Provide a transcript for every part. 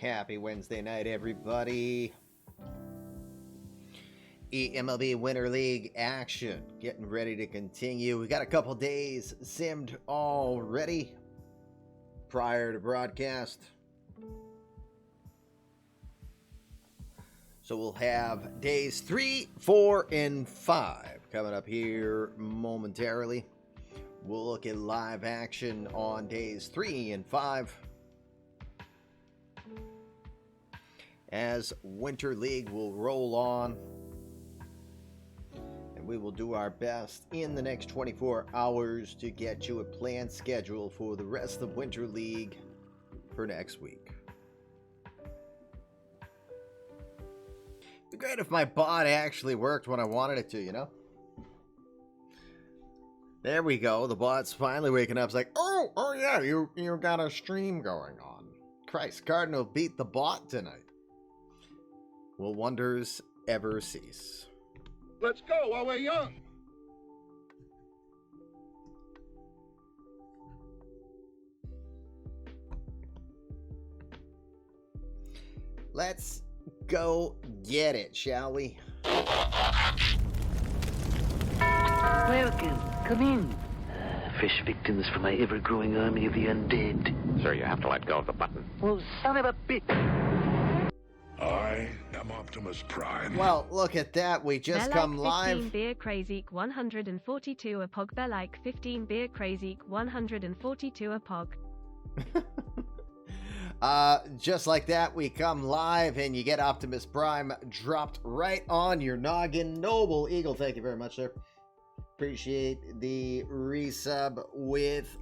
Happy Wednesday night, everybody. eMLB Winter League action getting ready to continue. We got a couple days simmed already prior to broadcast. So we'll have days 3, 4, and 5 coming up here momentarily. We'll look at live action on days 3 and 5. As Winter League will roll on. And we will do our best in the next 24 hours to get you a planned schedule for the rest of Winter League for next week. It'd be great if my bot actually worked when I wanted it to, you know? There we go. The bot's finally waking up. It's like, oh yeah, you got a stream going on. Christ, Cardinal beat the bot tonight. Will wonders ever cease? Let's go while we're young. Let's go get it, shall we? Welcome. Come in. Fresh victims for my ever-growing army of the undead. Sir, you have to let go of the button. Well, son of a bitch. I am Optimus Prime. Well, look at that. We just come live. 15 beer crazy 142 a pog. Like 15 beer crazy 142 a pog. Just like that, we come live and you get Optimus Prime dropped right on your noggin. Noble Eagle, thank you very much, sir. Appreciate the resub with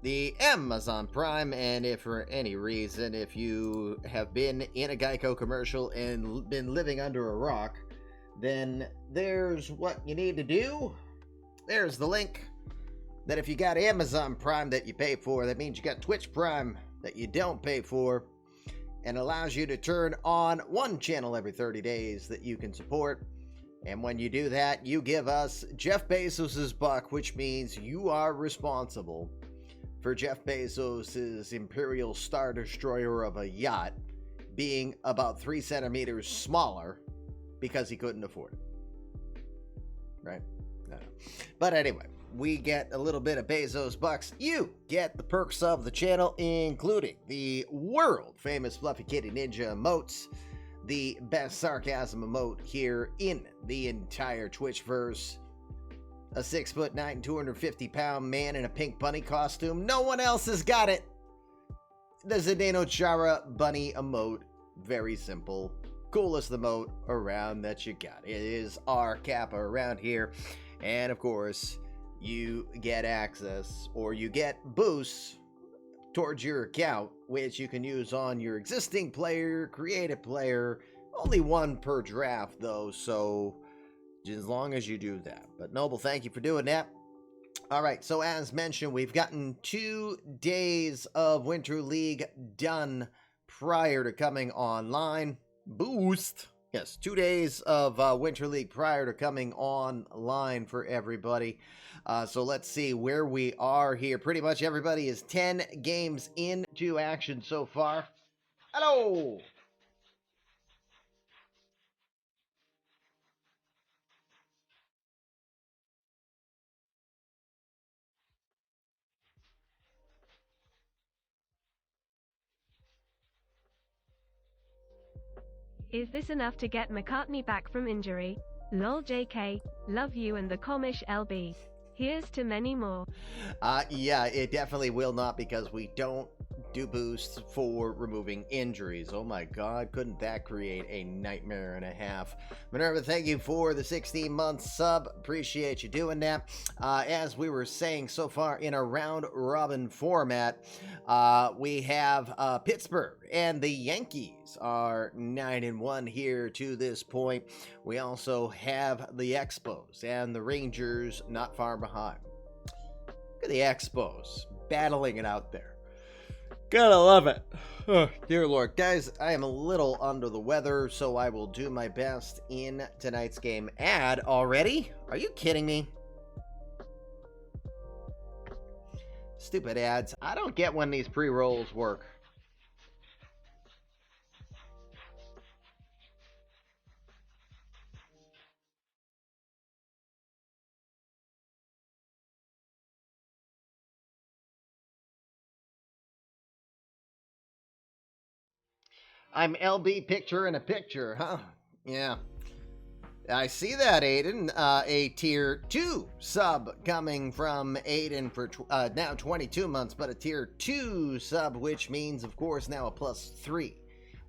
the Amazon Prime. And if for any reason, if you have been in a Geico commercial and been living under a rock, then there's what you need to do. There's the link. That if you got Amazon Prime that you pay for, that means you got Twitch Prime that you don't pay for, and allows you to turn on one channel every 30 days that you can support. And when you do that, you give us Jeff Bezos's buck, which means you are responsible for Jeff Bezos's Imperial Star Destroyer of a yacht being about 3 centimeters smaller because he couldn't afford it. Right? No. But anyway, we get a little bit of Bezos bucks. You get the perks of the channel, including the world famous Fluffy Kitty Ninja emotes, the best sarcasm emote here in the entire Twitchverse, a 6'9", 250-pound man in a pink bunny costume. No one else has got it. The Zdeno Chara bunny emote. Very simple. Coolest emote around that you got. It is our Kappa around here. And of course, you get access, or you get boosts towards your account, which you can use on your existing player, creative player. Only one per draft, though, so as long as you do that. But Noble, thank you for doing that. All right, so as mentioned, we've gotten 2 days of Winter League done prior to coming online. Boost. Yes, 2 days of Winter League prior to coming online for everybody. So let's see where we are here. Pretty much everybody is 10 games into action so far. Hello! Is this enough to get McCartney back from injury? Lol JK, love you and the Comish LB. Here's to many more. Yeah, it definitely will not, because we don't do boosts for removing injuries. Oh my god, couldn't that create a nightmare and a half? Minerva, thank you for the 16-month sub. Appreciate you doing that. As we were saying, so far in a round-robin format, we have Pittsburgh and the Yankees are 9-1 here to this point. We also have the Expos and the Rangers not far behind. Look at the Expos battling it out there. Gotta love it. Oh, dear Lord. Guys, I am a little under the weather, so I will do my best in tonight's game. Ad already? Are you kidding me? Stupid ads. I don't get when these pre-rolls work. I'm LB picture in a picture, huh? Yeah. I see that, Aiden. A tier 2 sub coming from Aiden for now 22 months, but a tier 2 sub, which means, of course, now a +3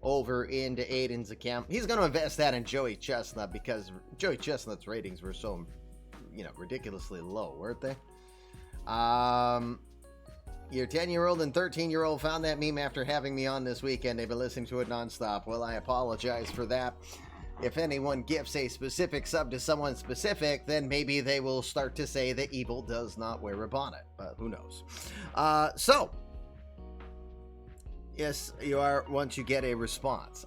over into Aiden's account. He's going to invest that in Joey Chestnut because Joey Chestnut's ratings were so, ridiculously low, weren't they? Your 10-year-old and 13-year-old found that meme after having me on this weekend. They've been listening to it nonstop. Well, I apologize for that. If anyone gifts a specific sub to someone specific, then maybe they will start to say that evil does not wear a bonnet. But who knows? So, yes, you are once you get a response.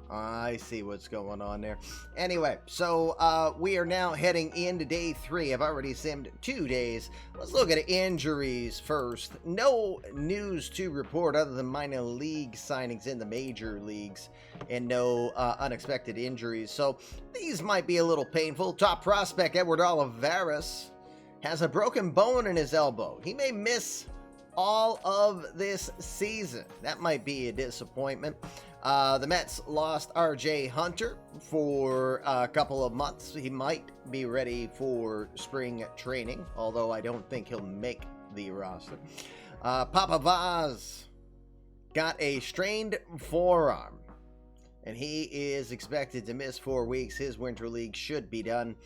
I see what's going on there. Anyway, so we are now heading into day 3. I've already simmed 2 days. Let's look at injuries first. No news to report other than minor league signings in the major leagues and no unexpected injuries. So these might be a little painful. Top prospect Edward Olivares has a broken bone in his elbow. He may miss all of this season. That might be a disappointment. The Mets lost R.J. Hunter for a couple of months. He might be ready for spring training, although I don't think he'll make the roster. Papa Vaz got a strained forearm, and he is expected to miss 4 weeks. His winter league should be done.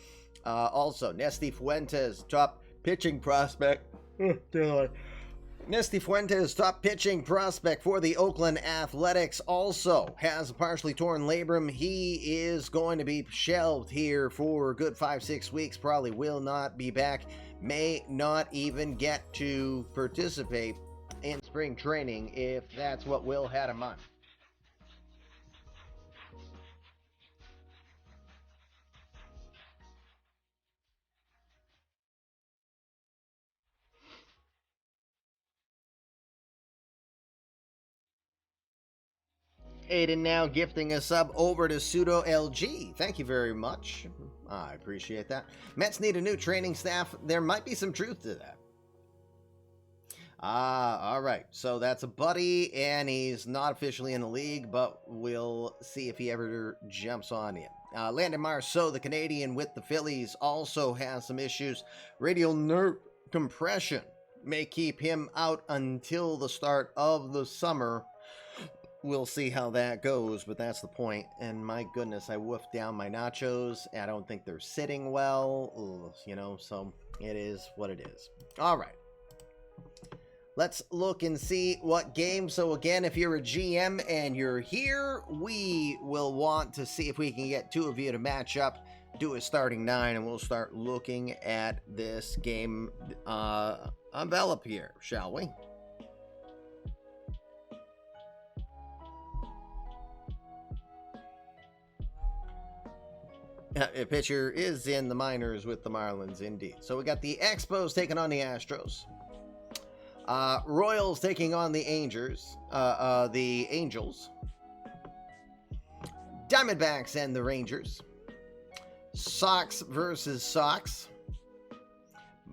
Also, Nesty Fuentes, top pitching prospect. Nesty Fuentes, top pitching prospect for the Oakland Athletics, also has a partially torn labrum. He is going to be shelved here for a good 5-6 weeks. Probably will not be back. May not even get to participate in spring training if that's what Will had in mind. Aiden now gifting a sub over to Pseudo LG. Thank you very much. I appreciate that. Mets need a new training staff. There might be some truth to that. All right. So that's a buddy, and he's not officially in the league, but we'll see if he ever jumps on in. Landon Marceau, the Canadian with the Phillies, also has some issues. Radial nerve compression may keep him out until the start of the summer. We'll see how that goes, but that's the point. And my goodness, I woofed down my nachos. I don't think they're sitting well, so it is what it is. All right. Let's look and see what game. So again, if you're a GM and you're here, we will want to see if we can get 2 of you to match up, do a starting 9, and we'll start looking at this game envelope here, shall we? A pitcher is in the minors with the Marlins, indeed. So we got the Expos taking on the Astros. Royals taking on the Angels. Diamondbacks and the Rangers. Sox versus Sox.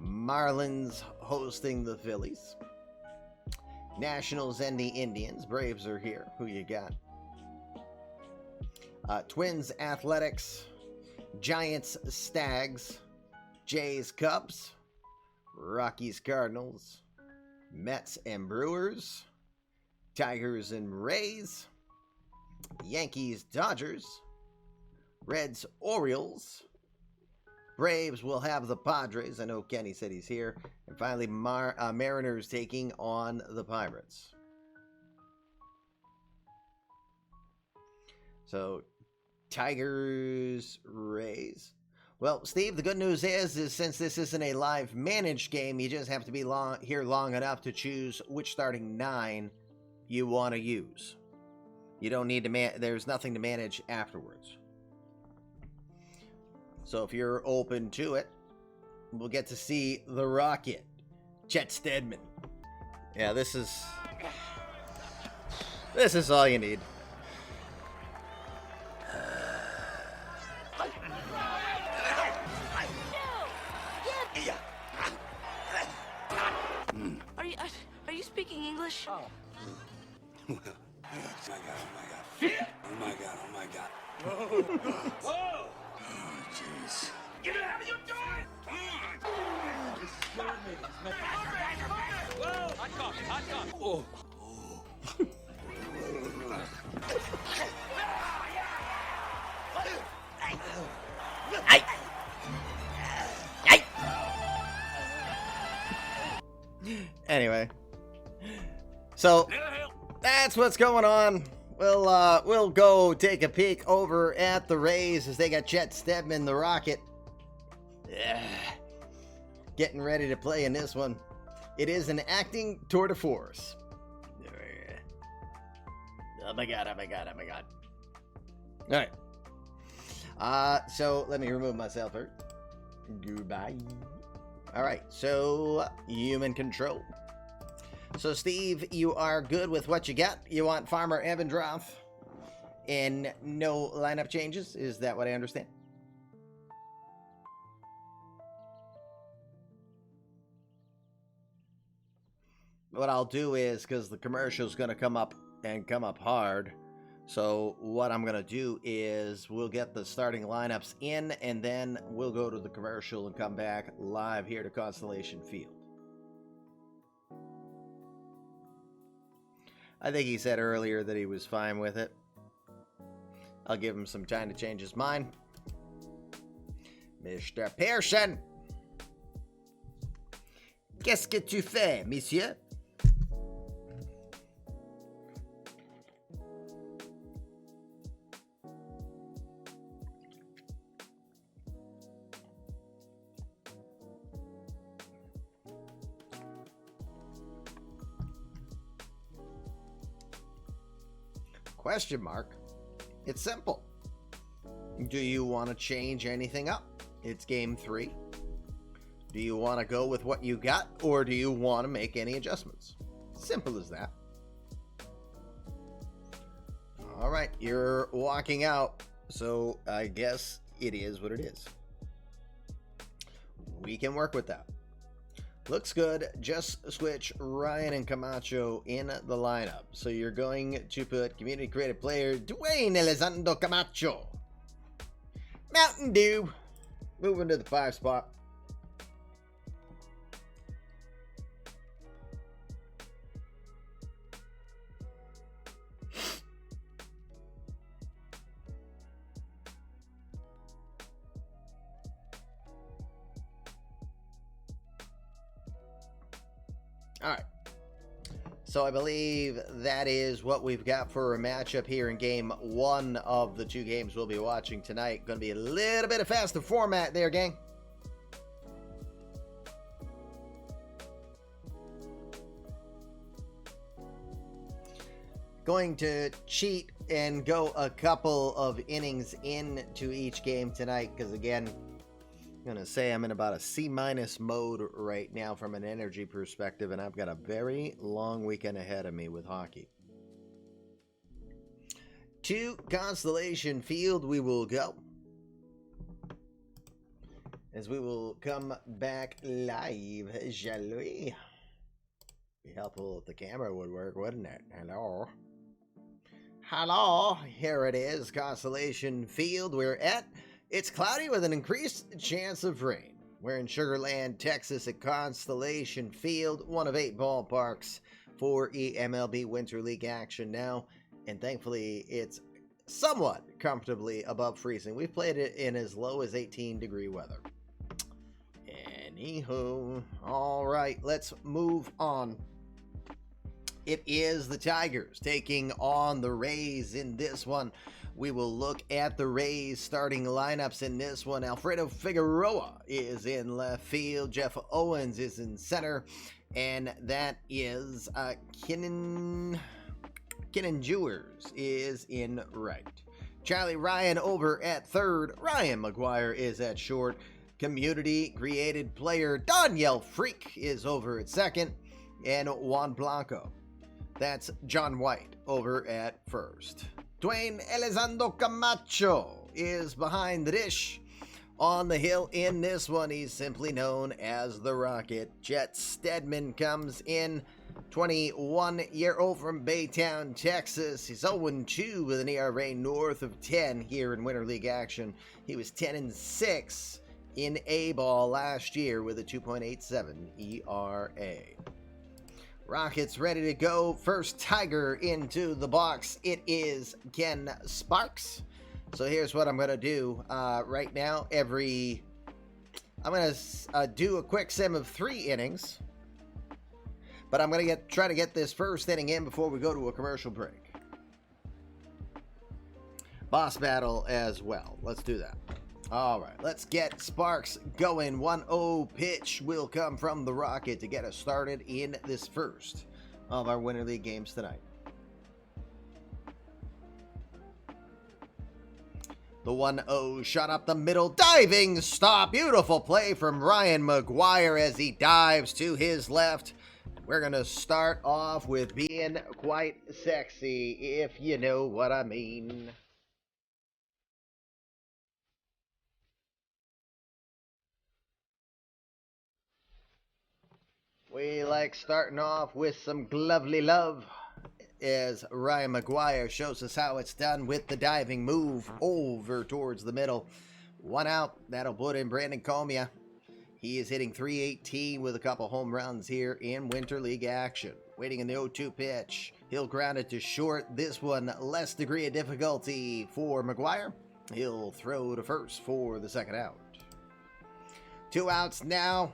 Marlins hosting the Phillies. Nationals and the Indians. Braves are here. Who you got? Twins, Athletics. Giants, Stags. Jays, Cubs. Rockies, Cardinals. Mets and Brewers. Tigers and Rays. Yankees, Dodgers. Reds, Orioles. Braves will have the Padres. I know Kenny said he's here. And finally, Mariners taking on the Pirates. So, Tigers, Rays. Well, Steve, the good news is since this isn't a live managed game, you just have to be here long enough to choose which starting 9 you want to use. You don't need to there's nothing to manage afterwards. So if you're open to it, we'll get to see the Rocket, Chet Steadman. Yeah, this is all you need. Are you speaking English? Well, Jeez. Anyway, so that's what's going on. We'll go take a peek over at the Rays as they got Chet Steadman, the Rocket, getting ready to play in this one. It is an acting tour de force. Oh my god, oh my god, oh my god. Alright. So let me remove myself first. Goodbye. Alright, so human control. So Steve, you are good with what you got. You want Farmer Evandroff and no lineup changes? Is that what I understand? What I'll do is, because the commercial's going to come up and come up hard, so what I'm going to do is we'll get the starting lineups in, and then we'll go to the commercial and come back live here to Constellation Field. I think he said earlier that he was fine with it. I'll give him some time to change his mind. Mr. Pearson! Qu'est-ce que tu fais, monsieur? Question mark. It's simple. Do you want to change anything up? It's game 3. Do you want to go with what you got, or do you want to make any adjustments? Simple as that. All right, you're walking out, so I guess it is what it is. We can work with that. Looks good. Just switch Ryan and Camacho in the lineup. So you're going to put community creative player Dwayne Elizondo Camacho. Mountain Dew. Moving to the 5 spot. All right, so I believe that is what we've got for a matchup here in game 1 of the 2 games we'll be watching tonight. Going to be a little bit of faster format there, gang. Going to cheat and go a couple of innings into each game tonight because, again, I'm going to say I'm in about a C- mode right now from an energy perspective, and I've got a very long weekend ahead of me with hockey. To Constellation Field we will go, as we will come back live, shall we? Be helpful if the camera would work, wouldn't it? Hello? Hello, here it is, Constellation Field. We're at It's cloudy with an increased chance of rain. We're in Sugar Land, Texas at Constellation Field, one of 8 ballparks for eMLB Winter League action now. And thankfully, it's somewhat comfortably above freezing. We've played it in as low as 18-degree weather. Anywho, all right, let's move on. It is the Tigers taking on the Rays in this one. We will look at the Rays starting lineups in this one. Alfredo Figueroa is in left field. Jeff Owens is in center. And that is Kinnan Jewers is in right. Charlie Ryan over at third. Ryan McGuire is at short. Community created player Daniel Freak is over at second. And Juan Blanco. That's John White over at first. Dwayne Elizondo Camacho is behind the dish. On the hill in this one, he's simply known as the Rocket. Chet Steadman comes in 21-year-old from Baytown, Texas. He's 0-2 with an ERA north of 10 here in Winter League action. He was 10-6 in A-ball last year with a 2.87 ERA. Rockets ready to go. First Tiger into the box. It is Ken Sparks. So here's what I'm going to do right now. I'm going to do a quick sim of 3 innings. But I'm going to try to get this first inning in before we go to a commercial break. Boss battle as well. Let's do that. All right, let's get Sparks going. 1-0 pitch will come from the Rocket to get us started in this first of our Winter League games tonight. The 1-0 shot up the middle, diving stop. Beautiful play from Ryan McGuire as he dives to his left. We're going to start off with being quite sexy, if you know what I mean. We like starting off with some lovely love as Ryan McGuire shows us how it's done with the diving move over towards the middle. 1 out. That'll put in Brandon Comia. He is hitting .318 with a couple home runs here in Winter League action. Waiting in the 0-2 pitch. He'll ground it to short. This one, less degree of difficulty for McGuire. He'll throw to first for the second out. 2 outs now.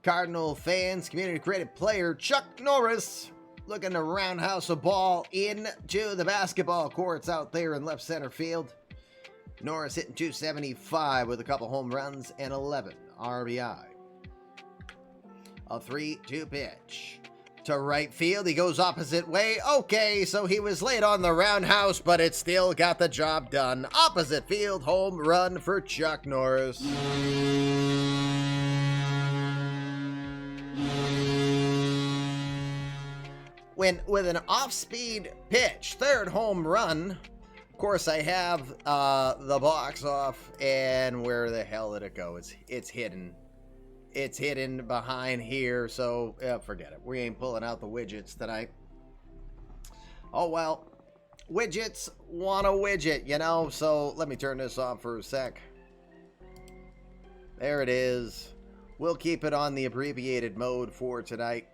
Cardinal fans, community credit player Chuck Norris looking to roundhouse a ball into the basketball courts out there in left center field. Norris hitting .275 with a couple home runs and 11 RBI. A 3-2 pitch to right field. He goes opposite way. Okay, so he was late on the roundhouse, but it still got the job done. Opposite field home run for Chuck Norris. With an off-speed pitch, third home run. Of course, I have the box off, and where the hell did it go? It's hidden. It's hidden behind here, so forget it. We ain't pulling out the widgets tonight. Oh, well. Widgets want a widget, you know? So let me turn this off for a sec. There it is. We'll keep it on the abbreviated mode for tonight.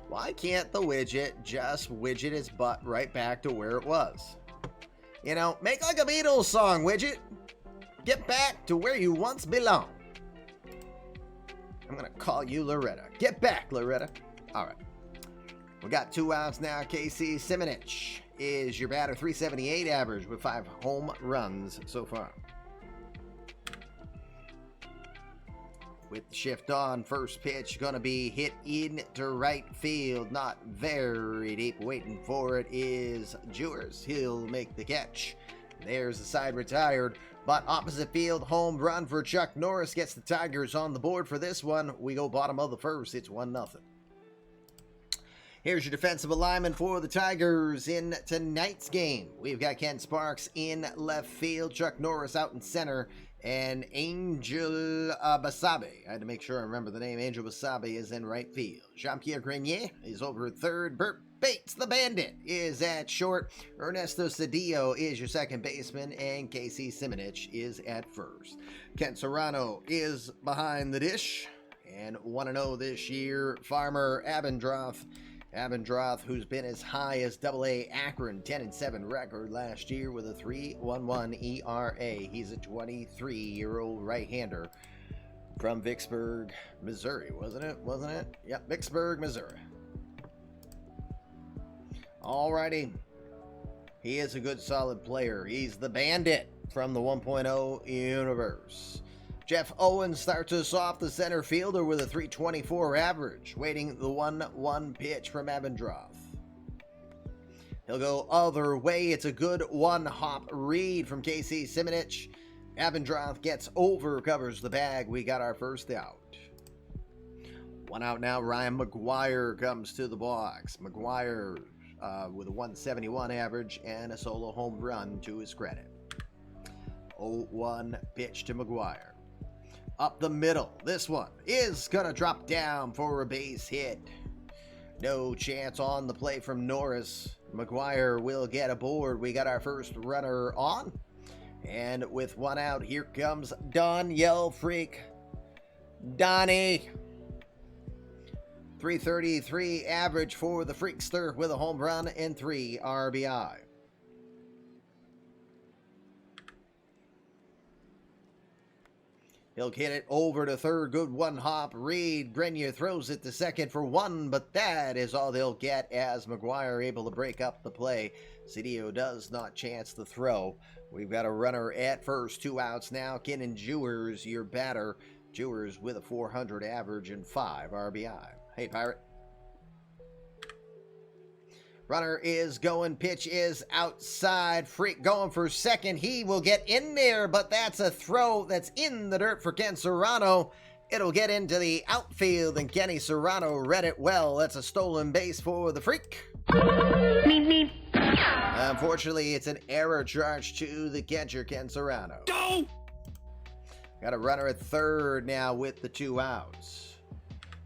Why can't the widget just widget its butt right back to where it was? You know, make like a Beatles song, widget. Get back to where you once belonged. I'm going to call you Loretta. Get back, Loretta. All right. We got 2 outs now. KC Simonich is your batter. .378 average with 5 home runs so far. With the shift on, first pitch going to be hit into right field. Not very deep. Waiting for it is Jewers. He'll make the catch. There's the side retired. But opposite field, home run for Chuck Norris. Gets the Tigers on the board for this one. We go bottom of the first. It's 1-0. Here's your defensive alignment for the Tigers in tonight's game. We've got Ken Sparks in left field. Chuck Norris out in center. And Angel Basabe. I had to make sure I remember the name. Angel Basabe is in right field. Jean-Pierre Grenier is over at third. Bert Bates, the Bandit, is at short. Ernesto Cedillo is your second baseman. And Casey Simonich is at first. Kent Serrano is behind the dish. And 1-0 this year. Farmer Abendroth, who's been as high as AA Akron, 10-7 record last year with a 3.11 ERA. He's a 23-year-old right-hander from Vicksburg, Missouri, wasn't it? Yep, Vicksburg, Missouri. Alrighty. He is a good, solid player. He's the Bandit from the 1.0 universe. Jeff Owens starts us off, the center fielder, with a .324 average, waiting the 1-1 pitch from Abendroth. He'll go other way. It's a good one-hop read from KC Simonich. Abendroth gets over, covers the bag. We got our first out. 1 out now. Ryan McGuire comes to the box. McGuire with a .171 average and a solo home run to his credit. 0-1 pitch to McGuire. up the middle. This one is going to drop down for a base hit. No chance on the play from Norris. McGuire will get aboard. We got our first runner on. And with one out, here comes Danielle Freak. Donnie. 333 average for the Freakster with a home run and 3 RBI. He'll get it over to third. Good one hop. Reed Grenier throws it to second for 1, but that is all they'll get as McGuire able to break up the play. Cedillo does not chance the throw. We've got a runner at first. 2 outs now. Kenan Jewers, your batter. Jewers with a 400 average and 5 RBI. Hey, Pirate. Runner is going. Pitch is outside. Freak going for second. He will get in there, but that's a throw that's in the dirt for Ken Serrano. It'll get into the outfield, and Kenny Serrano read it well. That's a stolen base for the Freak. Meep, meep. Unfortunately, it's an error charge to the catcher, Ken Serrano. Go! Got a runner at third now with the 2 outs.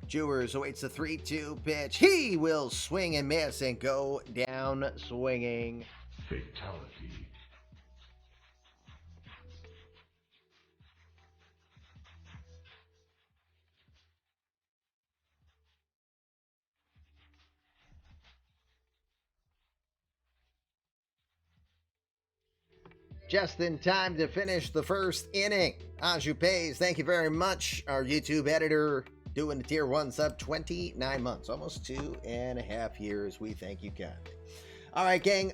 Jewers awaits the 3-2 pitch. He will swing and miss and go down swinging. Fatality. Just in time to finish the first inning. Anju Pays, thank you very much. Our YouTube editor doing the tier 1 sub, 29 months, almost 2.5 years. We thank you kindly. All right, gang,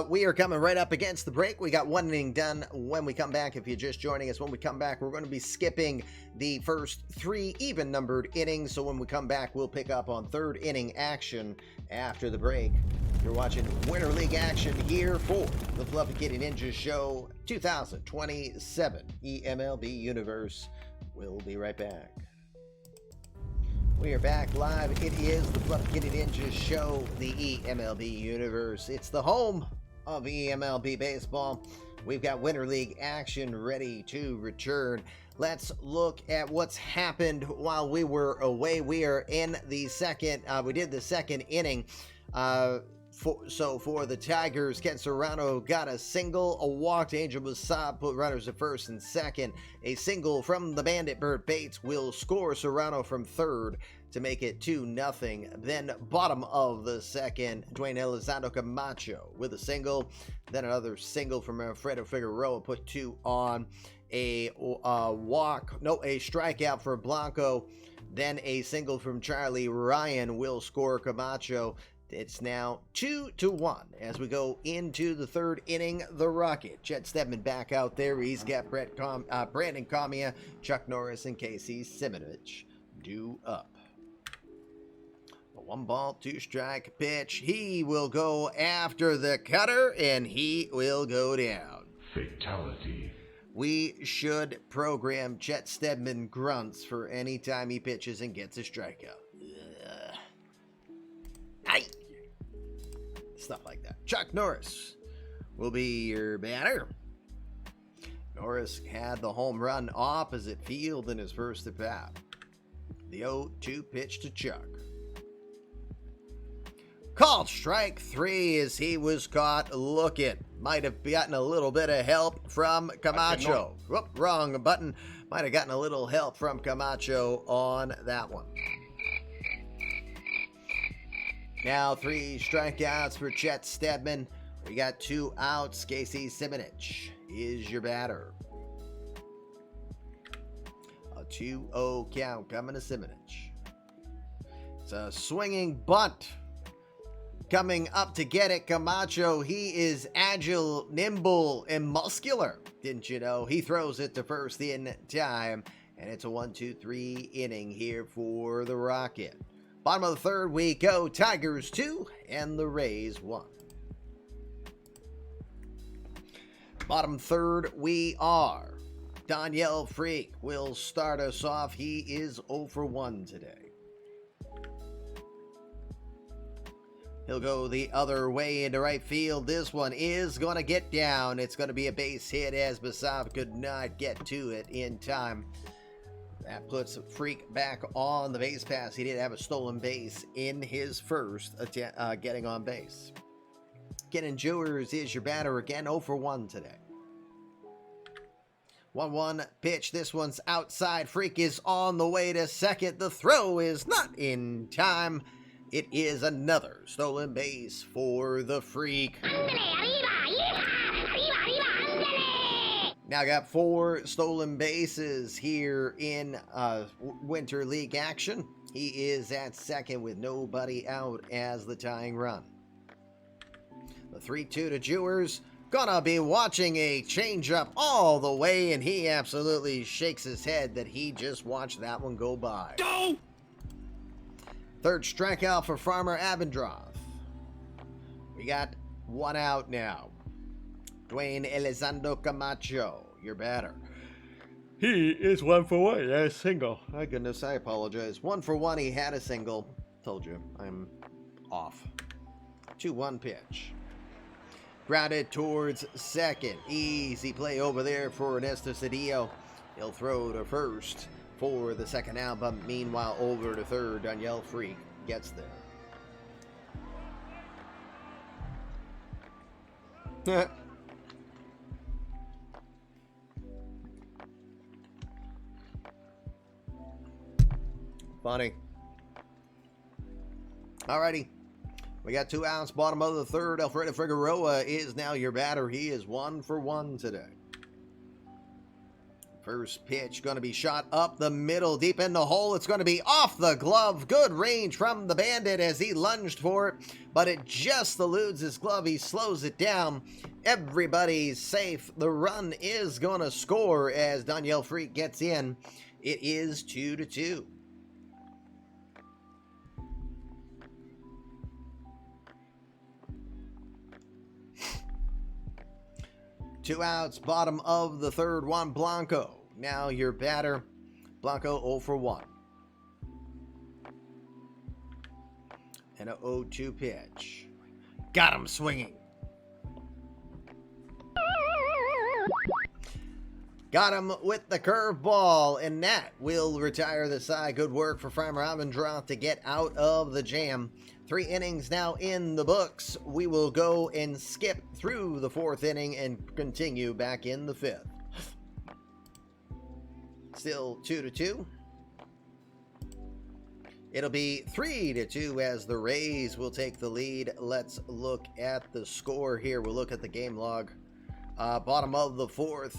we are coming right up against the break. We got 1 inning done. When we come back, if you're just joining us, when we come back, we're going to be skipping the first 3 even-numbered innings. So when we come back, we'll pick up on 3rd inning action after the break. You're watching Winter League action here for the Fluffy Kitty Ninja Show 2027 eMLB Universe. We'll be right back. We are back live. It is the Fluffy Kitty Ninja Show, the eMLB Universe. It's the home of eMLB Baseball. We've got Winter League action ready to return. Let's look at what's happened while we were away. We are in the second, we did the second inning. So for the Tigers, Ken Serrano got a single, a walk to Angel Musab, put runners at first and second. A single from the Bandit Bert Bates will score Serrano from third to make it 2-0. Then bottom of the second, Dwayne Elizondo Camacho with a single. Then another single from Alfredo Figueroa put 2 on. A strikeout for Blanco. Then a single from Charlie Ryan will score Camacho. It's now 2-1 as we go into the 3rd inning. The Rocket. Chet Steadman back out there. He's got Brandon Comia, Chuck Norris, and Casey Simonovich due up. A 1-ball, 2-strike pitch. He will go after the cutter, and he will go down. Fatality. We should program Chet Steadman grunts for any time he pitches and gets a strikeout. Aye. Stuff like that. Chuck Norris will be your batter. Norris had the home run opposite field in his first at bat. The 0-2 pitch to Chuck. Called strike 3 as he was caught looking. Might have gotten a little bit of help from Camacho. Whoop, wrong button. Might have gotten a little help from Camacho on that one. Now 3 strikeouts for Chet Steadman. We got 2 outs. Casey Simonovich is your batter. A 2-0 count coming to Simonovich. It's a swinging bunt. Coming up to get it, Camacho. He is agile, nimble, and muscular. Didn't you know? He throws it to first in time. And it's a 1-2-3 inning here for the Rocket. Bottom of the 3rd we go. Tigers 2 and the Rays 1. Bottom 3rd we are. Danielle Freak will start us off. He is 0 for 1 today. He'll go the other way into right field. This one is going to get down. It's going to be a base hit as Basav could not get to it in time. That puts Freak back on the base pass. He did have a stolen base in his first getting on base. Kenan Jewers is your batter again, 0 for 1 today. 1-1 pitch. This one's outside. Freak is on the way to second. The throw is not in time. It is another stolen base for the Freak. Now got 4 stolen bases here in Winter League action. He is at second with nobody out as the tying run. The 3-2 to Jewers. Gonna be watching a changeup all the way, and he absolutely shakes his head that he just watched that one go by. Go! Third strikeout for Farmer Abendroth. We got 1 out now. Dwayne Elizondo Camacho, your batter. He is 1 for 1. Yeah, single. My goodness, I apologize. 1 for 1. He had a single. Told you, I'm off. 2-1 pitch. Grounded towards second. Easy play over there for Ernesto Cedillo. He'll throw to first for the second out, but meanwhile over to third. Danielle Freak gets there. Funny. Alrighty. We got 2 outs, bottom of the third. Alfredo Figueroa is now your batter. He is 1 for 1 today. First pitch going to be shot up the middle, deep in the hole. It's going to be off the glove. Good range from the Bandit as he lunged for it, but it just eludes his glove. He slows it down. Everybody's safe. The run is going to score as Danielle Freak gets in. It is 2-2. Two outs, bottom of the third. Juan Blanco, now your batter. Blanco 0 for 1. And a 0-2 pitch. Got him swinging. Got him with the curveball, and that will retire the side. Good work for Farmer Abendroth to get out of the jam. 3 innings now in the books. We will go and skip through the 4th inning and continue back in the 5th. Still 2-2. It'll be 3-2 as the Rays will take the lead. Let's look at the score here. We'll look at the game log. Bottom of the 4th.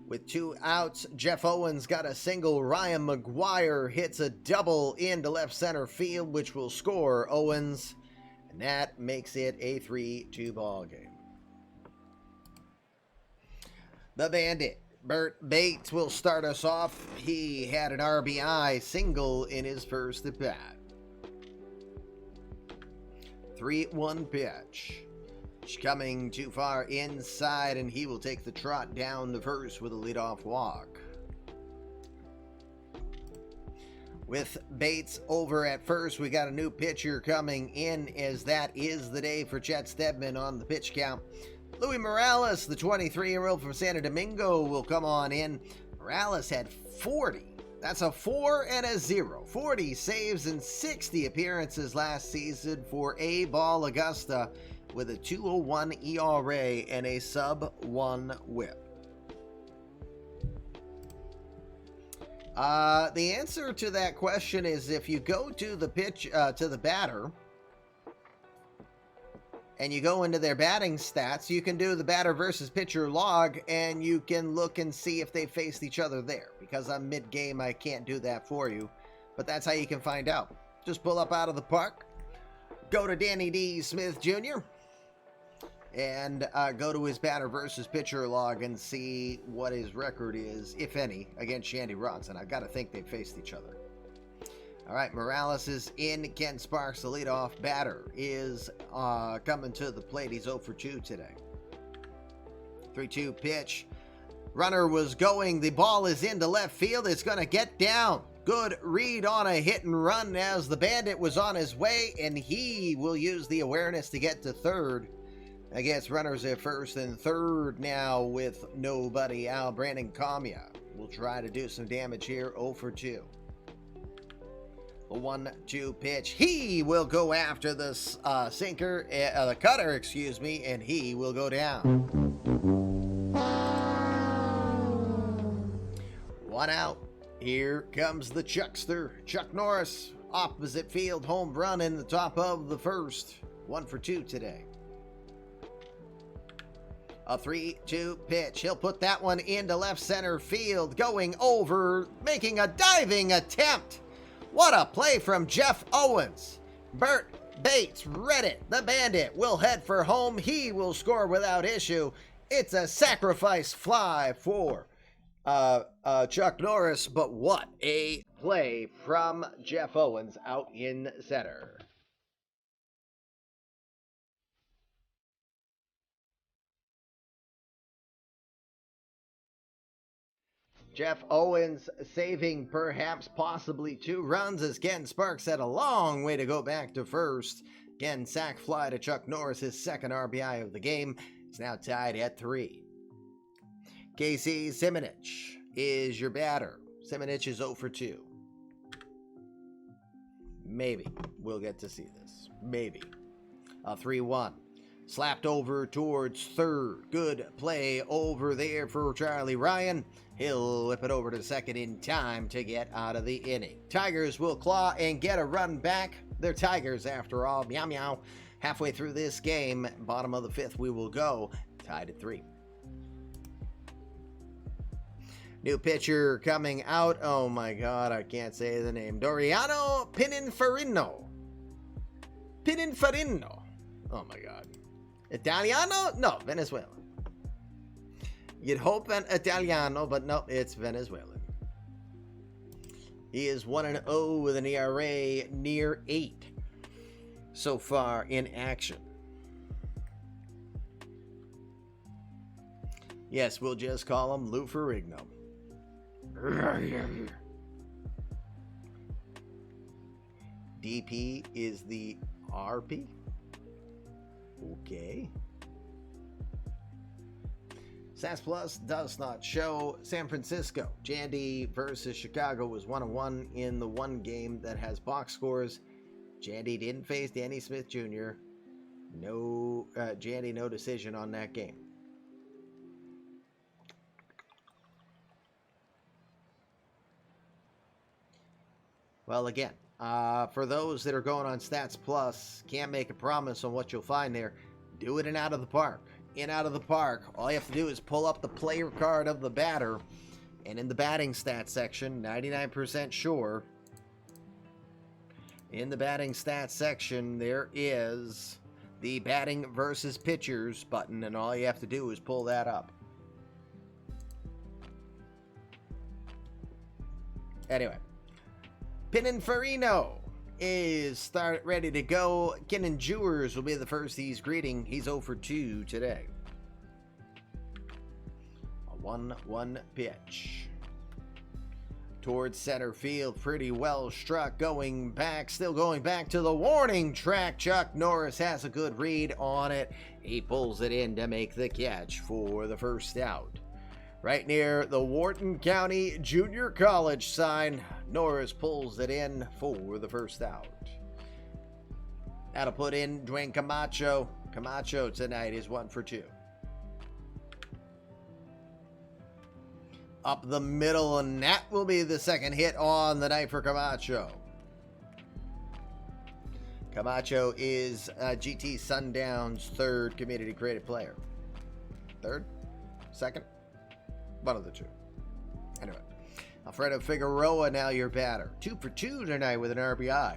With 2 outs, Jeff Owens got a single. Ryan McGuire hits a double into left center field, which will score Owens. And that makes it a 3-2 ball game. The Bandit, Bert Bates, will start us off. He had an RBI single in his first at bat. 3-1 pitch. Coming too far inside, and he will take the trot down the first with a leadoff walk. With Bates over at first, we got a new pitcher coming in, as that is the day for Chet Stedman on the pitch count. Louis Morales, the 23-year-old from Santo Domingo, will come on in. Morales had 40. That's a 4 and a 0. 40 saves and 60 appearances last season for A-Ball Augusta, with a 2.01 ERA and a sub-1 whip. The answer to that question is if you go to the pitch to the batter and you go into their batting stats, you can do the batter versus pitcher log, and you can look and see if they faced each other there. Because I'm mid-game, I can't do that for you, but that's how you can find out. Just pull up out of the park, go to Danny D. Smith Jr., and go to his batter versus pitcher log and see what his record is, if any, against Shandy Ronson. I've got to think they faced each other. All right, Morales is in. Ken Sparks, the leadoff batter, is coming to the plate. He's 0 for 2 today. 3-2 pitch. Runner was going. The ball is into left field. It's going to get down. Good read on a hit and run as the Bandit was on his way, and he will use the awareness to get to third. Against runners at first and third now with nobody out. Brandon Comia will try to do some damage here. 0 for 2. The 1-2 pitch. He will go after the sinker, the cutter, excuse me, and he will go down. 1 out. Here comes the Chuckster, Chuck Norris. Opposite field home run in the top of the first. 1 for 2 today. A 3-2 pitch. He'll put that one into left center field. Going over, making a diving attempt. What a play from Jeff Owens. Bert Bates read it. The Bandit will head for home. He will score without issue. It's a sacrifice fly for Chuck Norris, but what a play from Jeff Owens out in center. Jeff Owens saving perhaps possibly 2 runs as Ken Sparks had a long way to go back to first. Again, sac fly to Chuck Norris, his second RBI of the game. It's now tied at 3. Casey Simonich is your batter. Simonich is 0 for 2. Maybe we'll get to see this. Maybe. A 3-1. Slapped over towards third. Good play over there for Charlie Ryan. He'll whip it over to second in time to get out of the inning. Tigers will claw and get a run back. They're Tigers after all. Meow meow. Halfway through this game, bottom of the 5th, we will go. Tied at 3. New pitcher coming out. Oh my God, I can't say the name. Doriano Pininfarino. Pininfarino. Oh my God. Italiano? No, Venezuelan. You'd hope an Italiano, but no, it's Venezuelan. He is 1-0 with an ERA near 8 so far in action. Yes, we'll just call him Lou Ferrigno. DP is the RP. Okay. SAS Plus does not show. San Francisco. Jandy versus Chicago was 1-1 in the one game that has box scores. Jandy didn't face Danny Smith Jr. No, Jandy, no decision on that game. Well, again, for those that are going on Stats Plus, can't make a promise on what you'll find there. Do it in out of the park. In out of the park, all you have to do is pull up the player card of the batter, and in the batting stats section, 99% sure, in the batting stats section, there is the batting versus pitchers button, and all you have to do is pull that up. Anyway, Pininfarino is ready to go. Kenan Jewers will be the first he's greeting. He's 0 for 2 today. A 1-1 pitch. Towards center field. Pretty well struck. Going back. Still going back to the warning track. Chuck Norris has a good read on it. He pulls it in to make the catch for the first out. Right near the Wharton County Junior College sign, Norris pulls it in for the first out. That'll put in Dwayne Camacho. Camacho tonight is 1 for 2. Up the middle, and that will be the second hit on the night for Camacho. Camacho is GT Sundown's third community created player. Third? Second? One of the two. Anyway, Alfredo Figueroa now your batter. 2 for 2 tonight with an RBI.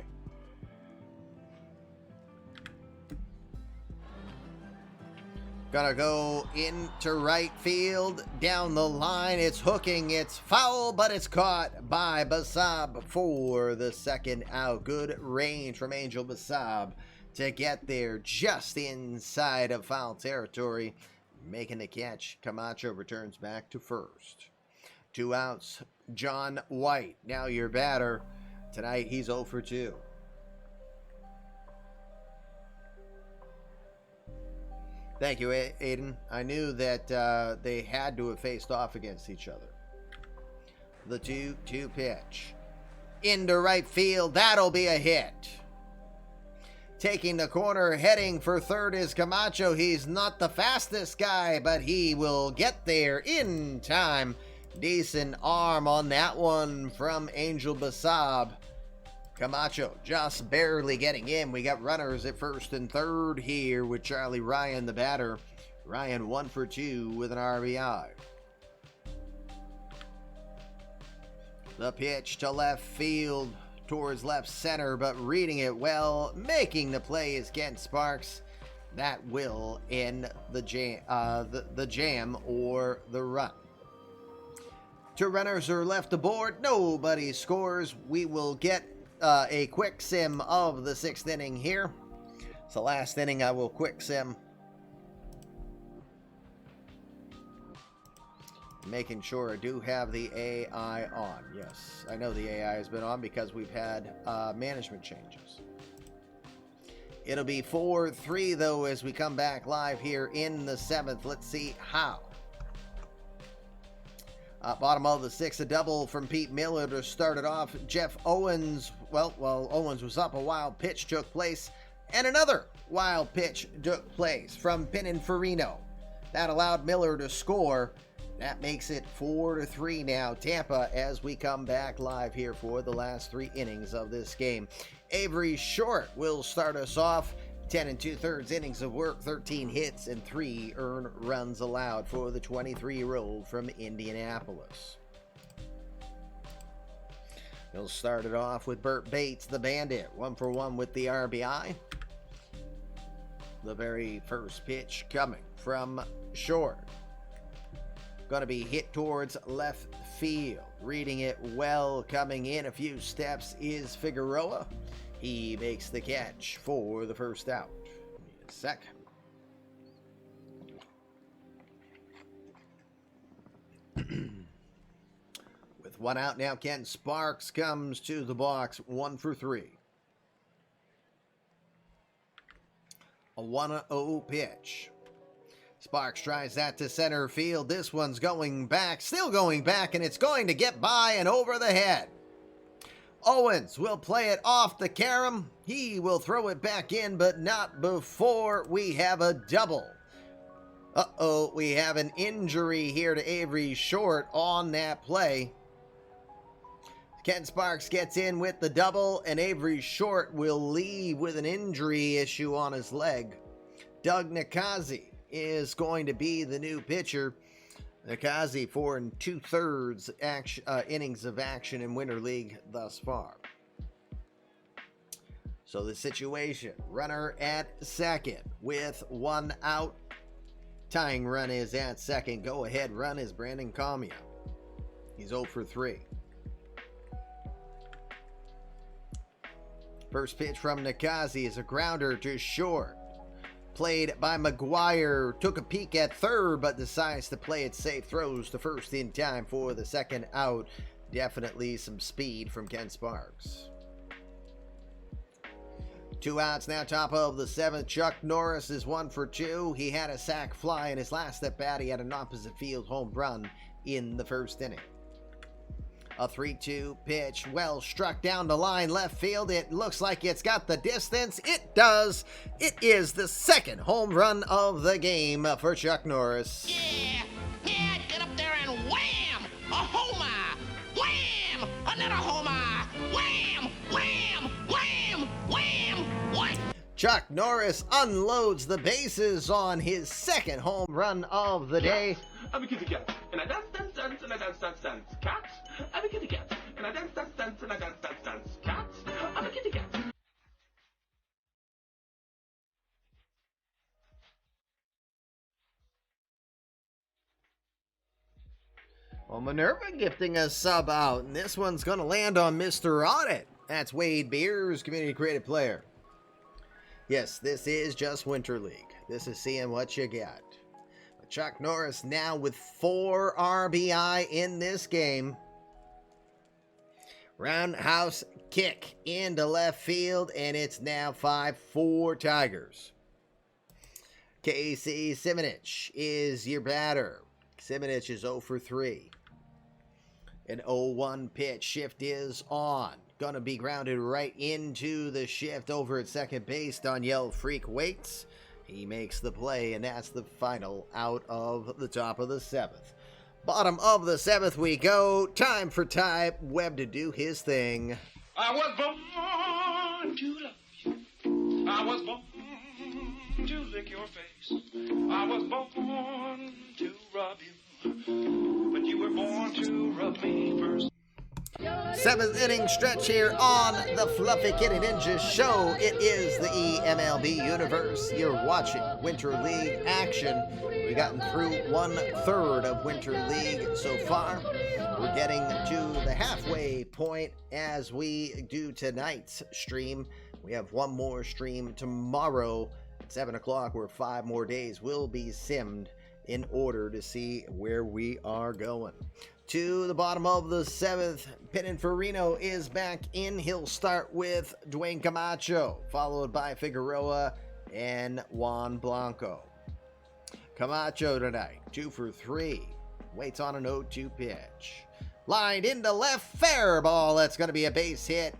Gonna go into right field, down the line. It's hooking, it's foul, but it's caught by Basab for the second out. Good range from Angel Basab to get there just inside of foul territory. Making the catch. Camacho returns back to first. 2 outs. John White, now your batter. Tonight he's 0 for 2. Thank you, Aiden. I knew that they had to have faced off against each other. The 2-2 pitch. Into right field. That'll be a hit. Taking the corner, heading for third is Camacho. He's not the fastest guy, but he will get there in time. Decent arm on that one from Angel Basab. Camacho just barely getting in. We got runners at first and third here with Charlie Ryan, the batter. Ryan 1 for 2 with an RBI. The pitch to left field towards left center, but reading it well, making the play is Kent Sparks. That will end the jam or the run. 2 runners are left aboard. Nobody scores. We will get a quick sim of the 6th inning here. It's the last inning. I will quick sim. Making sure I do have the AI on. Yes, I know the AI has been on because we've had management changes. It'll be 4-3 though as we come back live here in the 7th. Let's see how. Bottom of the 6th, a double from Pete Miller to start it off. Jeff Owens, well, Owens was up, a wild pitch took place, and another wild pitch took place from Pininfarina. That allowed Miller to score. That makes it 4-3 now, Tampa, as we come back live here for the last 3 innings of this game. Avery Short will start us off. 10 2/3 innings of work, 13 hits, and 3 earned runs allowed for the 23-year-old from Indianapolis. He'll start it off with Burt Bates, the Bandit, 1 for 1 with the RBI. The very first pitch coming from Short. Going to be hit towards left field. Reading it well, coming in a few steps is Figueroa. He makes the catch for the first out. Give me a sec. With 1 out now, Kent Sparks comes to the box, 1 for 3. A 1-0 pitch. Sparks tries that to center field. This one's going back, still going back, and it's going to get by and over the head. Owens will play it off the carom. He will throw it back in, but not before we have a double. Uh-oh, we have an injury here to Avery Short on that play. Ken Sparks gets in with the double, and Avery Short will leave with an injury issue on his leg. Doug Nakazi is going to be the new pitcher. Nakazi 4 2/3 innings of action in Winter League thus far. So the situation, runner at second with 1 out. Tying run is at second. Go ahead run is Brandon Comia. He's 0 for 3. First pitch from Nakazi is a grounder to Short. Played by McGuire, took a peek at third, but decides to play it safe. Throws to first in time for the second out. Definitely some speed from Ken Sparks. 2 outs now, top of the 7th. Chuck Norris is 1 for 2. He had a sac fly in his last at bat. He had an opposite field home run in the first inning. A 3-2 pitch, well struck down the line left field. It looks like it's got the distance. It does. It is the second home run of the game for Chuck Norris. Yeah, get up there and wham! A homer! Wham! Another homer! Wham! Wham! Wham! Wham! What? Chuck Norris unloads the bases on his second home run of the day. I'm a kitty cat, and I dance, dance, dance, and I dance, dance, dance. Cat, I'm a kitty cat, and I dance, dance, dance, and I dance, dance, dance. Cat, I'm a kitty cat. Well, Minerva gifting a sub out, and this one's going to land on Mr. Audit. That's Wade Beers, community creative player. Yes, this is just Winter League. This is seeing what you got. Chuck Norris now with 4 RBI in this game. Roundhouse kick into left field, and it's now 5-4 Tigers. Casey Simonich is your batter. Simonich is 0 for 3. An 0-1 pitch. Shift is on. Gonna be grounded right into the shift over at second base. Daniel Freak waits. He makes the play, and that's the final out of the top of the 7th. Bottom of the 7th we go. Time for Ty Webb to do his thing. I was born to love you. I was born to lick your face. I was born to rub you. But you were born to rub me first. 7th inning stretch here on the Fluffy Kitty Ninja Show. It is the eMLB universe. You're watching Winter League action. We've gotten through 1/3 of Winter League so far. We're getting to the halfway point as we do tonight's stream. We have one more stream tomorrow at 7 o'clock where 5 more days will be simmed in order to see where we are going. To the bottom of the 7th, Pininfarina is back in. He'll start with Dwayne Camacho, followed by Figueroa and Juan Blanco. Camacho tonight, 2 for 3. Waits on an 0-2 pitch. Lined into left, fair ball. That's going to be a base hit.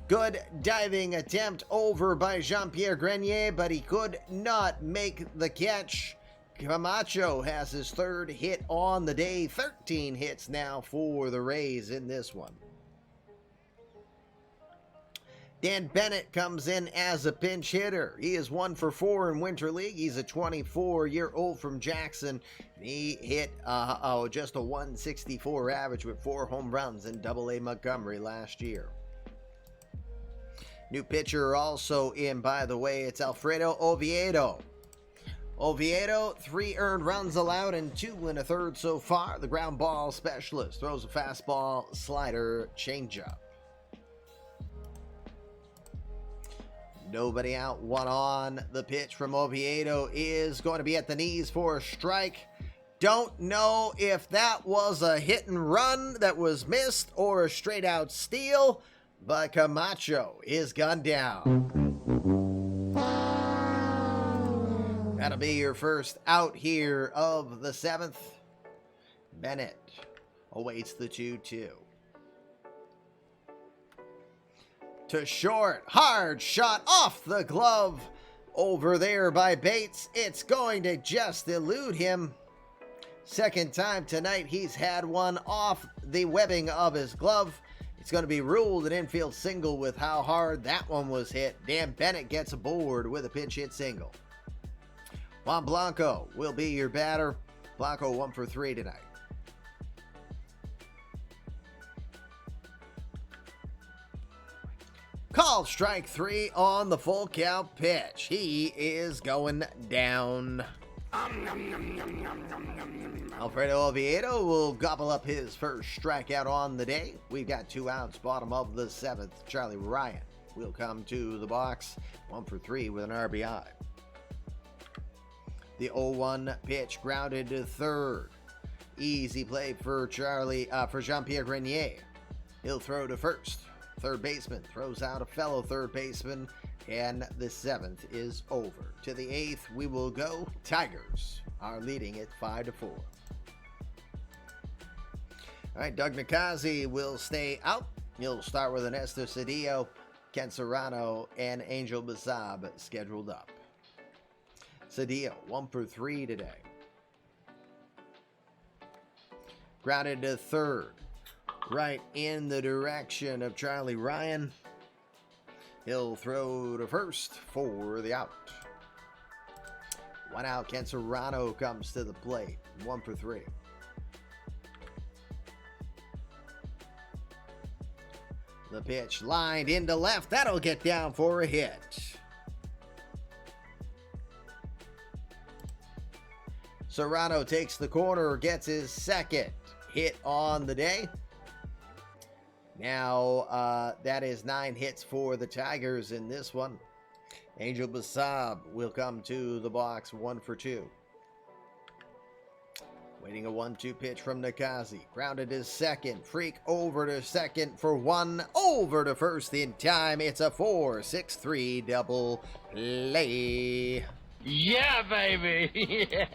Good diving attempt over by Jean-Pierre Grenier, but he could not make the catch. Camacho has his 3rd hit on the day. 13 hits now for the Rays in this one. Dan Bennett comes in as a pinch hitter. He is 1 for 4 in Winter League. He's a 24-year-old from Jackson. He hit just a 164 average with 4 home runs in Double-A Montgomery last year. New pitcher also in, by the way, it's Alfredo Oviedo. Oviedo, 3 earned runs allowed and 2 1/3 so far. The ground ball specialist throws a fastball, slider, changeup. Nobody out, 1 on. The pitch from Oviedo is going to be at the knees for a strike. Don't know if that was a hit and run that was missed or a straight out steal, but Camacho is gunned down. That'll be your first out here of the 7th. Bennett awaits the 2-2. To short, hard shot off the glove over there by Bates. It's going to just elude him. Second time tonight he's had one off the webbing of his glove. It's going to be ruled an infield single with how hard that one was hit. Dan Bennett gets aboard with a pinch hit single. Juan Blanco will be your batter. Blanco 1 for 3 tonight. Called strike 3 on the full count pitch. He is going down. Alfredo Oviedo will gobble up his first strikeout on the day. We've got 2 outs, bottom of the 7th. Charlie Ryan will come to the box. 1 for 3 with an RBI. The 0-1 pitch grounded to third. Easy play for Jean-Pierre Grenier. He'll throw to first. Third baseman throws out a fellow third baseman, and the 7th is over. To the 8th, we will go. Tigers are leading it 5-4. All right, Doug Nakazi will stay out. He'll start with Ernesto Cedillo, Ken Serrano, and Angel Bazab scheduled up. Cedillo, 1 for 3 today. Grounded to third. Right in the direction of Charlie Ryan. He'll throw to first for the out. 1 out. Ken Serrano comes to the plate. 1 for 3. The pitch lined into left. That'll get down for a hit. Serrano takes the corner, gets his 2nd hit on the day. Now, that is 9 hits for the Tigers in this one. Angel Basab will come to the box, 1 for 2. Waiting a 1-2 pitch from Nakazi. Grounded to second. Freak over to second for 1. Over to first in time. It's a 4-6-3 double play. Yeah, baby.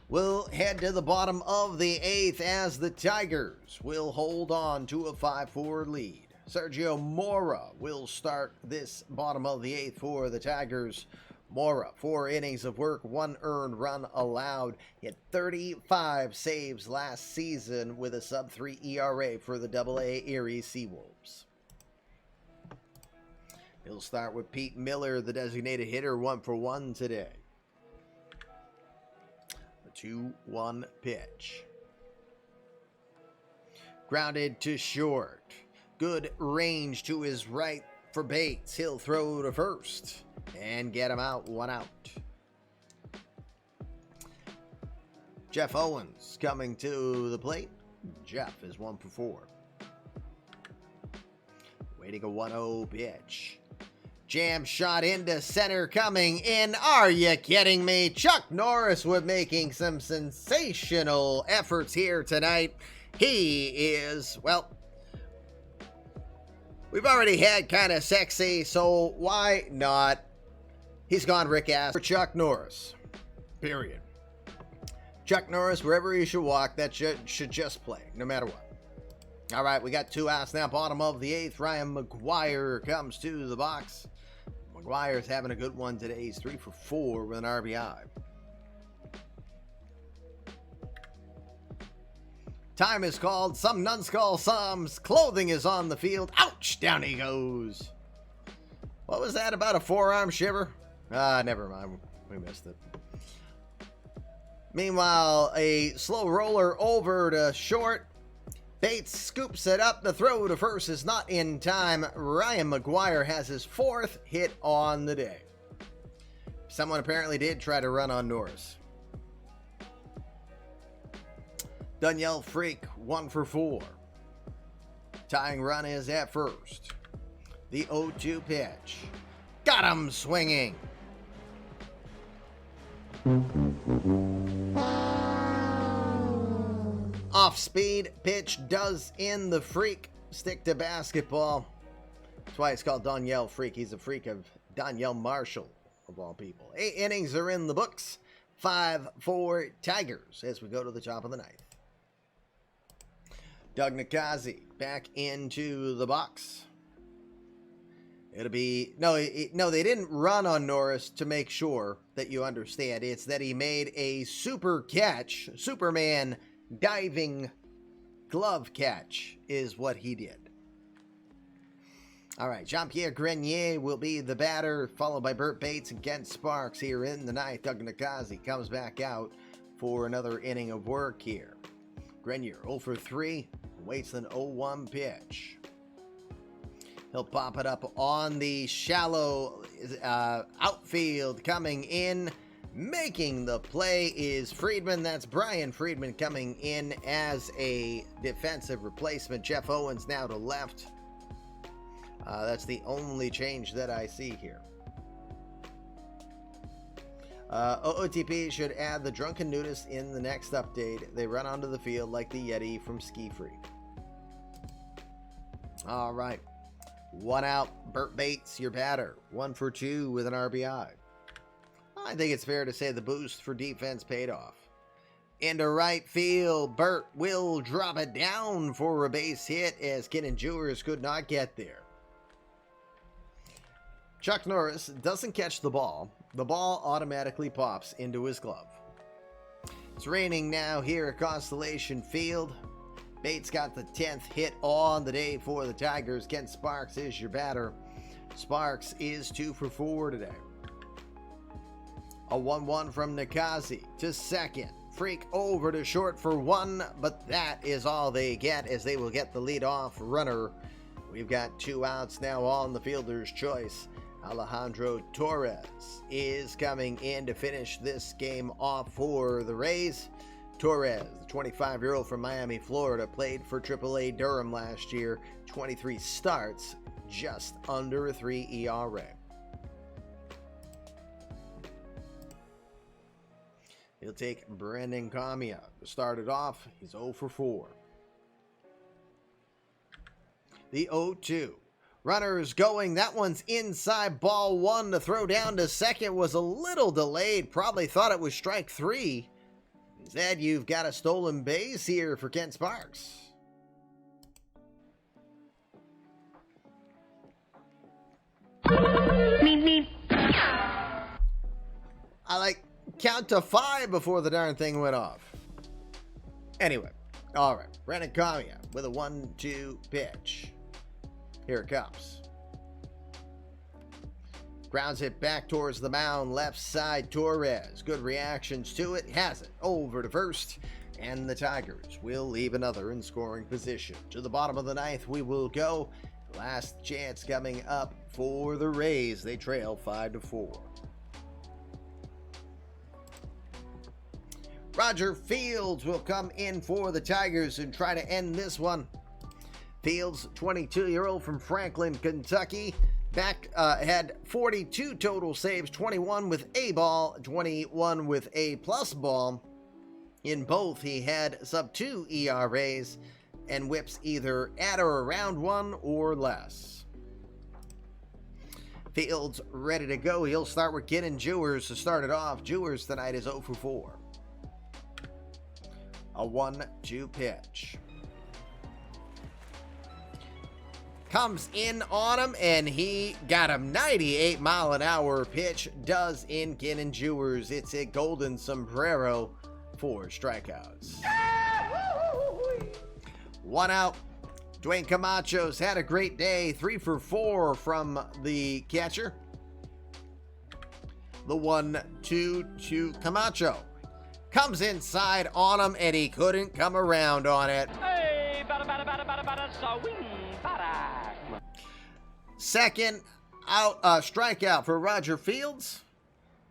We'll head to the bottom of the 8th as the Tigers will hold on to a 5-4 lead. Sergio Mora will start this bottom of the 8th for the Tigers. Mora, 4 innings of work, 1 earned run allowed. He had 35 saves last season with a sub-3 ERA for the AA Erie Seawolves. He'll start with Pete Miller, the designated hitter, 1 for 1 today. 2-1 pitch. Grounded to short. Good range to his right for Bates. He'll throw to first and get him out, 1 out. Jeff Owens coming to the plate. Jeff is 1 for 4. Waiting a 1-0 pitch. Jam shot into center coming in. Are you kidding me? Chuck Norris was making some sensational efforts here tonight. He is, well, we've already had kind of sexy, so why not? He's gone Rick Ass for Chuck Norris. Period. Chuck Norris, wherever he should walk, that should just play, no matter what. All right, we got 2 outs now, bottom of the 8th. Ryan McGuire comes to the box. McGuire's having a good one today. He's 3 for 4 with an RBI. Time is called. Some nuns call psalms. Clothing is on the field. Ouch! Down he goes. What was that about a forearm shiver? Never mind. We missed it. Meanwhile, a slow roller over to short. Bates scoops it up. The throw to first is not in time. Ryan McGuire has his 4th hit on the day. Someone apparently did try to run on Norris. Danielle Freak, 1 for 4. Tying run is at first. The 0-2 pitch. Got him swinging. Off-speed pitch does in the Freak stick to basketball. That's why it's called Danielle Freak. He's a freak of Danielle Marshall, of all people. 8 innings are in the books. 5-4 Tigers as we go to the top of the 9th. Doug Nakazi back into the box. It'll be... No, they didn't run on Norris to make sure that you understand. It's that he made a super catch, Superman diving glove catch is what he did. All right, Jean-Pierre Grenier will be the batter, followed by Bert Bates and Kent Sparks here in the 9th. Doug Nakazi comes back out for another inning of work here. Grenier 0 for 3, waits an 0-1 pitch. He'll pop it up on the shallow outfield coming in. Making the play is Friedman. That's Brian Friedman coming in as a defensive replacement. Jeff Owens now to left. That's the only change that I see here. OOTP should add the drunken nudist in the next update. They run onto the field like the Yeti from Ski Free. All right. 1 out. Bert Bates, your batter. 1 for 2 with an RBI. I think it's fair to say the boost for defense paid off. Into right field, Bert will drop it down for a base hit as Kenan Jewers could not get there. Chuck Norris doesn't catch the ball. The ball automatically pops into his glove. It's raining now here at Constellation Field. Bates got the 10th hit on the day for the Tigers. Kent Sparks is your batter. Sparks is 2 for 4 today. A 1-1 from Nakazi to second. Freak over to short for 1, but that is all they get as they will get the leadoff runner. We've got 2 outs now on the fielder's choice. Alejandro Torres is coming in to finish this game off for the Rays. Torres, the 25-year-old from Miami, Florida, played for AAA Durham last year. 23 starts, just under a 3 ERA. He'll take Brendan Camia to start it off. He's 0 for 4. The 0-2. Runners going. That one's inside, ball 1. The throw down to second was a little delayed. Probably thought it was strike 3. Instead, you've got a stolen base here for Ken Sparks. I like count to 5 before the darn thing went off. Anyway, all right. Brennan Kamiya with a 1-2 pitch. Here it comes. Grounds it back towards the mound, left side Torres. Good reactions to it. Has it over to first. And the Tigers will leave another in scoring position. To the bottom of the ninth we will go. Last chance coming up for the Rays. They trail 5-4. Roger Fields will come in for the Tigers and try to end this one. Fields, 22-year-old from Franklin, Kentucky. Had 42 total saves, 21 with A ball, 21 with A plus ball. In both, he had sub-2 ERAs and whips either at or around 1 or less. Fields ready to go. He'll start with Kenan Jewers to start it off. Jewers tonight is 0 for 4. A 1-2 pitch. Comes in on him, and he got him. 98-mile-an-hour pitch does in Kenan Jewers. It's a golden sombrero for strikeouts. 1 out. Dwayne Camacho's had a great day. 3 for 4 from the catcher. The 1-2 to Camacho. Comes inside on him, and he couldn't come around on it. Hey, bada, swing, bada. Second out, strikeout for Roger Fields.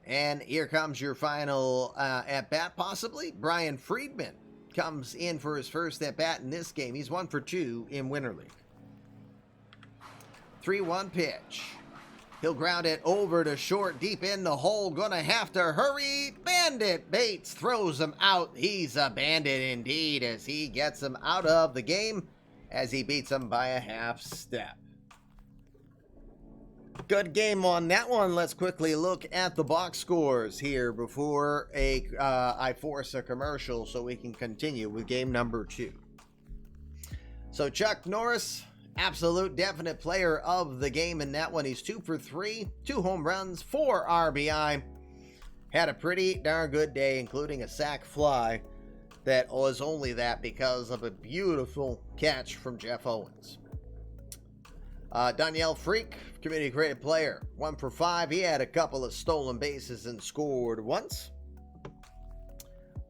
And here comes your final at-bat, possibly. Brian Friedman comes in for his first at-bat in this game. He's 1 for 2 in Winter League. 3-1 pitch. He'll ground it over to short, deep in the hole. Gonna have to hurry. Bandit Bates throws him out. He's a bandit indeed as he gets him out of the game as he beats him by a half step. Good game on that one. Let's quickly look at the box scores here before I force a commercial so we can continue with game number 2. So Chuck Norris, absolute definite player of the game in that one. He's 2 for 3, 2 home runs, 4 RBI. Had a pretty darn good day, including a sac fly that was only that because of a beautiful catch from Jeff Owens. Danielle Freak, community credit player, 1 for 5. He had a couple of stolen bases and scored once.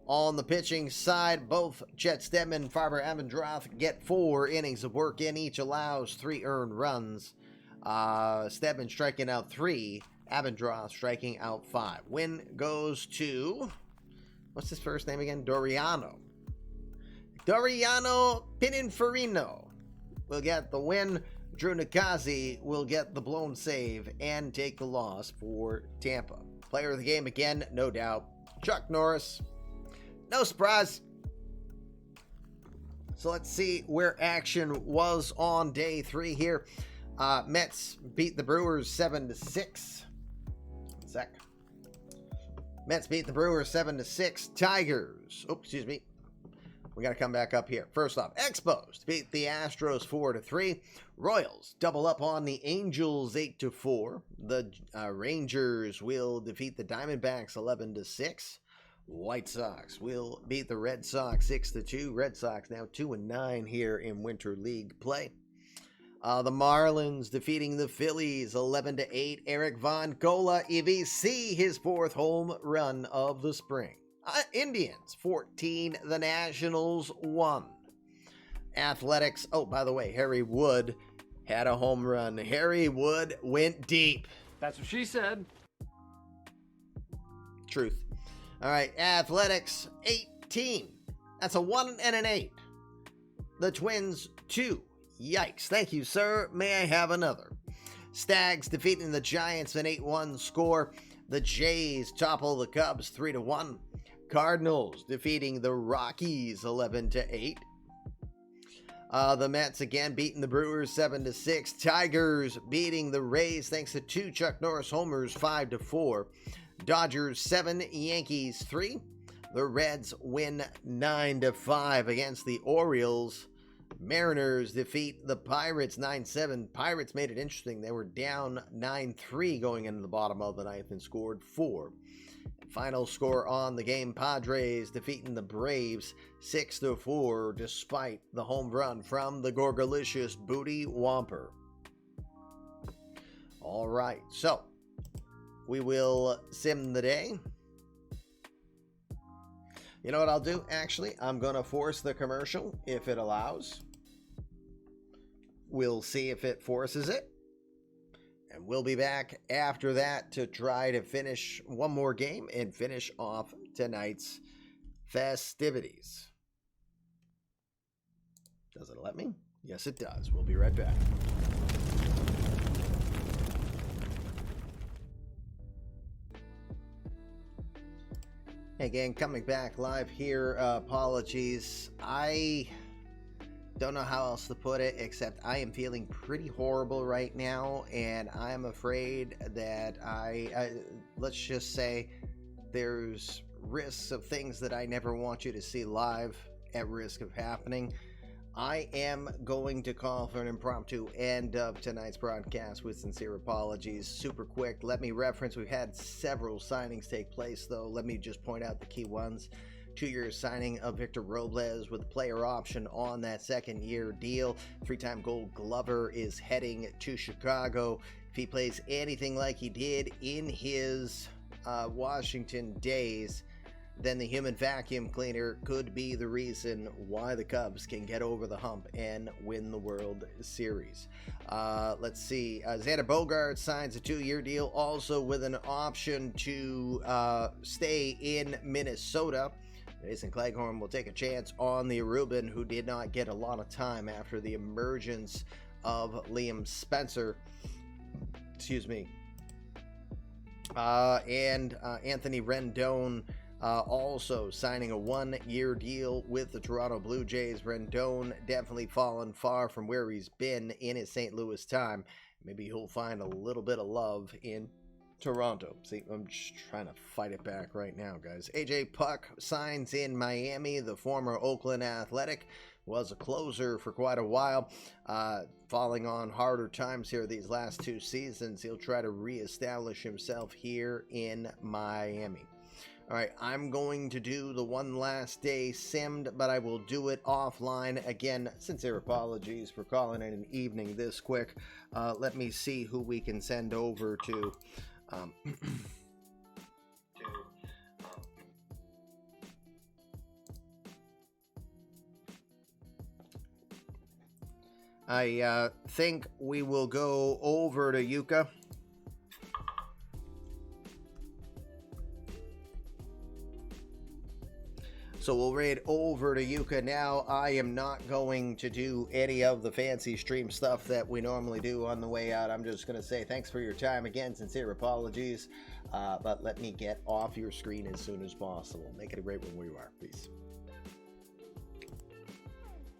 On the pitching side, both Chet Steadman and Farber Abendroth get 4 innings of work in. Each allows 3 earned runs. Steadman striking out 3. Abendroth striking out 5. Win goes to, what's his first name again? Doriano Pininfarino will get the win. Drew Nakazi will get the blown save and take the loss for Tampa. Player of the game again, no doubt, Chuck Norris. No surprise. So let's see where action was on day 3 here. Mets beat the Brewers 7-6. Mets beat the Brewers 7-6. Tigers. We got to come back up here. First off, Expos beat the Astros 4-3. Royals double up on the Angels 8-4. The Rangers will defeat the Diamondbacks 11-6. White Sox will beat the Red Sox 6-2. Red Sox now 2-9 here in Winter League play. The Marlins defeating the Phillies 11-8. Eric Von Gola, EVC, his 4th home run of the spring. Indians 14, the Nationals 1. Athletics, oh, by the way, Harry Wood had a home run. Harry Wood went deep. That's what she said. Truth. All right, Athletics 18. That's a 1 and an 8. The Twins 2. Yikes. Thank you, sir. May I have another? Stags defeating the Giants an 8-1 score. The Jays topple the Cubs 3-1. Cardinals defeating the Rockies 11-8. The Mets again beating the Brewers 7-6. Tigers beating the Rays thanks to 2 Chuck Norris homers 5-4. Dodgers 7, Yankees 3. The Reds win 9-5 against the Orioles. Mariners defeat the Pirates 9-7. Pirates made it interesting. They were down 9-3 going into the bottom of the ninth and scored 4. Final score on the game, Padres defeating the Braves 6-4 despite the home run from the Gorgalicious Booty Whomper. All right, so we will sim the day. You know what I'll do? Actually, I'm going to force the commercial if it allows. We'll see if it forces it. And we'll be back after that to try to finish one more game and finish off tonight's festivities. Does it let me? Yes, it does. We'll be right back. Again, coming back live here. Apologies. I don't know how else to put it, except I am feeling pretty horrible right now, and I'm afraid that let's just say there's risks of things that I never want you to see live at risk of happening. I am going to call for an impromptu end of tonight's broadcast with sincere apologies. Super quick, let me reference, we've had several signings take place, though. Let me just point out the key ones. 2-year signing of Victor Robles with a player option on that second-year deal. 3-time Gold Glover is heading to Chicago. If he plays anything like he did in his Washington days, then the human vacuum cleaner could be the reason why the Cubs can get over the hump and win the World Series. Let's see. Xander Bogaerts signs a 2-year deal, also with an option to stay in Minnesota. Jason Cleghorn will take a chance on the Aruban, who did not get a lot of time after the emergence of Liam Spencer. Excuse me. And Anthony Rendon also signing a 1-year deal with the Toronto Blue Jays. Rendon definitely fallen far from where he's been in his St. Louis time. Maybe he'll find a little bit of love in Toronto. See, I'm just trying to fight it back right now, guys. AJ Puck signs in Miami. The former Oakland Athletic was a closer for quite a while, falling on harder times here these last 2 seasons. He'll try to reestablish himself here in Miami. All right, I'm going to do the one last day simmed, but I will do it offline. Again, sincere apologies for calling it an evening this quick. Let me see who we can send over to. I think we will go over to Yuka. So we'll raid over to Yuka now. I am not going to do any of the fancy stream stuff that we normally do on the way out. I'm just going to say thanks for your time. Again, sincere apologies. But let me get off your screen as soon as possible. Make it a great one where you are. Peace.